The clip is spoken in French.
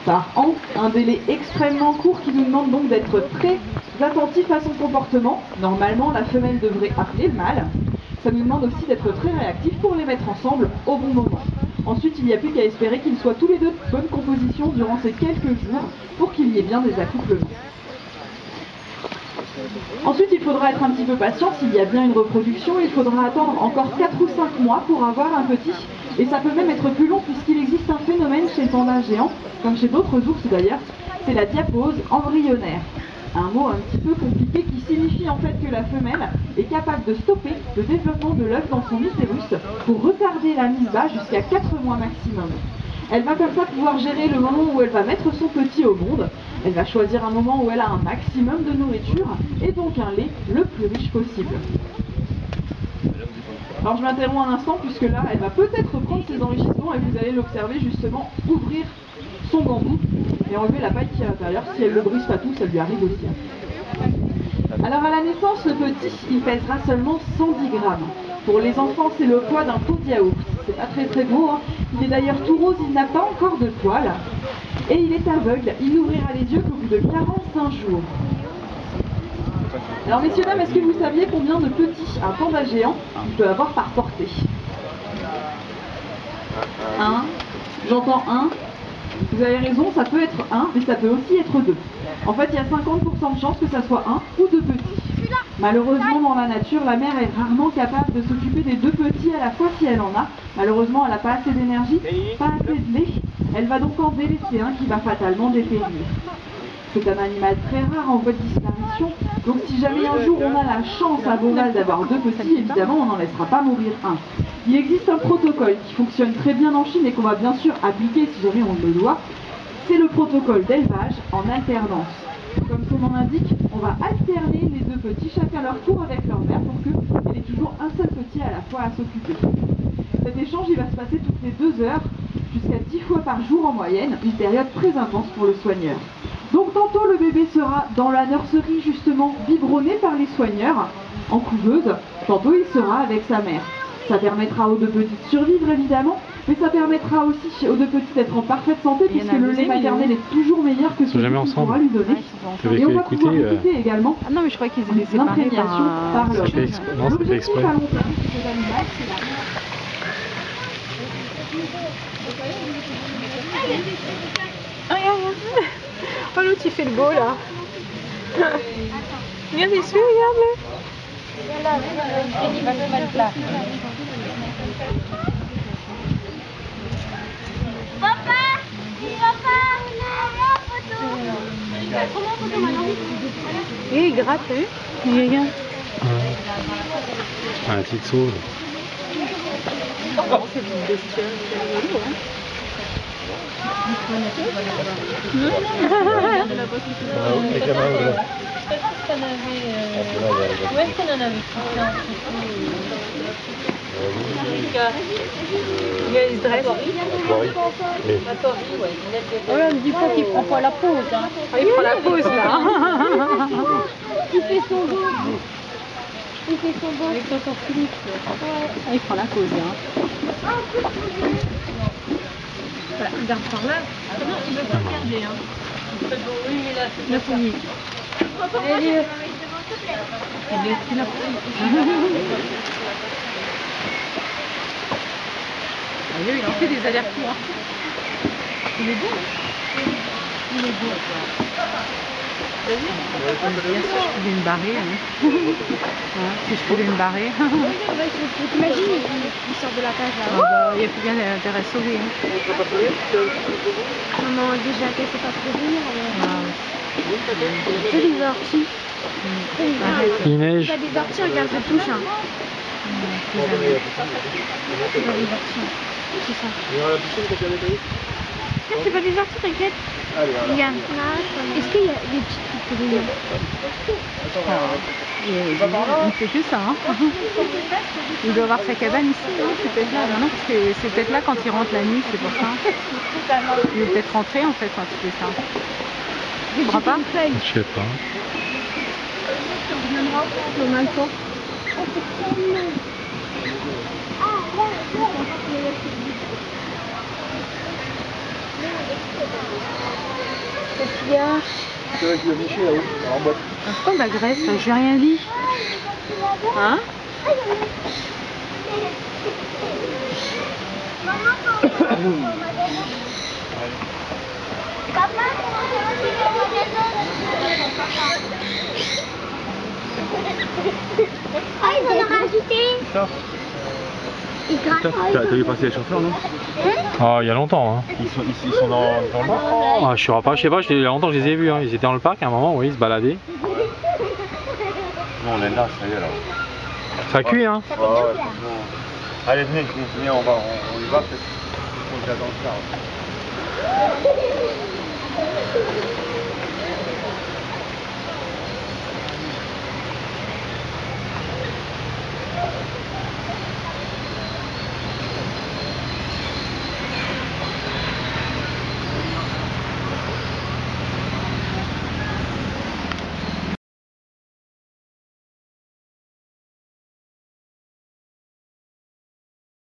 par an, un délai extrêmement court qui nous demande donc d'être très attentif à son comportement. Normalement, la femelle devrait appeler le mâle. Ça nous demande aussi d'être très réactif pour les mettre ensemble au bon moment. Ensuite, il n'y a plus qu'à espérer qu'ils soient tous les deux de bonne composition durant ces quelques jours pour qu'il y ait bien des accouplements. Ensuite, il faudra être un petit peu patient. S'il y a bien une reproduction, il faudra attendre encore 4 ou 5 mois pour avoir un petit. Et ça peut même être plus long puisqu'il existe un phénomène chez le panda géant, comme chez d'autres ours d'ailleurs, c'est la diapause embryonnaire. Un mot un petit peu compliqué qui signifie en fait que la femelle est capable de stopper le développement de l'œuf dans son utérus pour retarder la mise bas jusqu'à 4 mois maximum. Elle va comme ça pouvoir gérer le moment où elle va mettre son petit au monde. Elle va choisir un moment où elle a un maximum de nourriture et donc un lait le plus riche possible. Alors je m'interromps un instant puisque là elle va peut-être reprendre ses enrichissements et vous allez l'observer justement ouvrir son bambou et enlever la paille qui est à l'intérieur. Si elle ne le brise pas tout, ça lui arrive aussi. Alors à la naissance, le petit, il pèsera seulement 110 grammes. Pour les enfants, c'est le poids d'un pot de yaourt. C'est pas très beau, hein. Il est d'ailleurs tout rose, il n'a pas encore de poils. Et il est aveugle, il n'ouvrira les yeux qu'au bout de 45 jours. Alors messieurs, dames, est-ce que vous saviez combien de petits un panda géant peut avoir par portée? Un, j'entends un. Vous avez raison, ça peut être un, mais ça peut aussi être deux. En fait, il y a 50% de chances que ça soit un ou deux petits. Malheureusement, dans la nature, la mère est rarement capable de s'occuper des deux petits à la fois si elle en a. Malheureusement, elle n'a pas assez d'énergie, pas assez de lait. Elle va donc en délaisser un qui va fatalement dépérir. C'est un animal très rare en voie de disparition, donc si jamais un jour on a la chance à Beauval d'avoir deux petits, évidemment on n'en laissera pas mourir un. Il existe un protocole qui fonctionne très bien en Chine et qu'on va bien sûr appliquer si jamais on le doit. C'est le protocole d'élevage en alternance. Comme son nom l'indique, on va alterner les deux petits chacun leur tour avec leur mère pour qu'il y ait toujours un seul petit à la fois à s'occuper. Cet échange il va se passer toutes les 2 heures, jusqu'à 10 fois par jour en moyenne, une période très intense pour le soigneur. Donc tantôt le bébé sera dans la nurserie justement biberonné par les soigneurs en couveuse, tantôt il sera avec sa mère. Ça permettra aux deux petits de survivre évidemment, mais ça permettra aussi aux deux petits d'être en parfaite santé puisque le lait maternel est toujours meilleur que celui qu'on pourra lui donner. Et on va pouvoir écouter également ah non, mais je crois qu'ils étaient séparés par l'homme. L'objectif à long terme de cet animal, c'est la... Regarde. Oh l'autre il fait le beau là. Regarde il suit, regarde-le. Il va se mettre là. Papa, Et il gratte, t'as vu? Il regarde. Ah, la petite sauve. C'est une bestiole, c'est rigolo, hein. Où est-ce qu'on en avait pris ça? Il se dresse. À Paris, ouais. Oh là, ne dis pas qu'il prend pas la pause. Hein. Ah, il prend la pause là. Il fait son beau. Il fait son beau. Avec tonton Philippe. Ah, il prend la pause là. Voilà, regarde par là. Non, il veut pas regarder. Hein. Oui, mais là, c'est La fourmi. Allez, Il est qui la fourmi. Il en fait des allers-retours. Il est beau. Il est beau. Bien sûr, je pouvais me barrer. Hein. Si je pouvais me barrer. Imagine, il sort de la cage là. Ah bah, il n'y a plus bien d'intérêt sauvé. Hein. Maman, déjà qu'elle sait pas prévenir. Ah, C'est des orties. Il neige. T'as des orties, regarde, je touche. Hein. T'as des orties. C'est ça. C'est pas des orties, t'inquiète. Regarde. Est-ce qu'il y a des petits trucs pour venir? Il ne fait que ça. Hein. Il doit avoir sa cabane ici. Hein. C'est peut-être là. Non, parce que c'est peut-être là quand il rentre la nuit, c'est pour ça. Il est peut-être rentré en fait quand il fait ça. Tu crois pas? Je sais pas. Ah, Regarde. C'est vrai qu'il a niché là-haut, en boîte. Pourquoi la Grèce là? J'ai rien dit. Hein? Ah, ils en ont rajouté. Ça. T'as vu passer les chauffeurs, non? Ah, il y a longtemps. Hein. Ils sont dans le parc. Ah, je sais pas, il y a longtemps que je les ai vus. Hein. Ils étaient dans le parc à un moment, oui, ils se baladaient. Non, on est là, ça y est là. Ça cuit, hein. Ouais, franchement. Allez, venez, on y va peut-être. On est dans le car.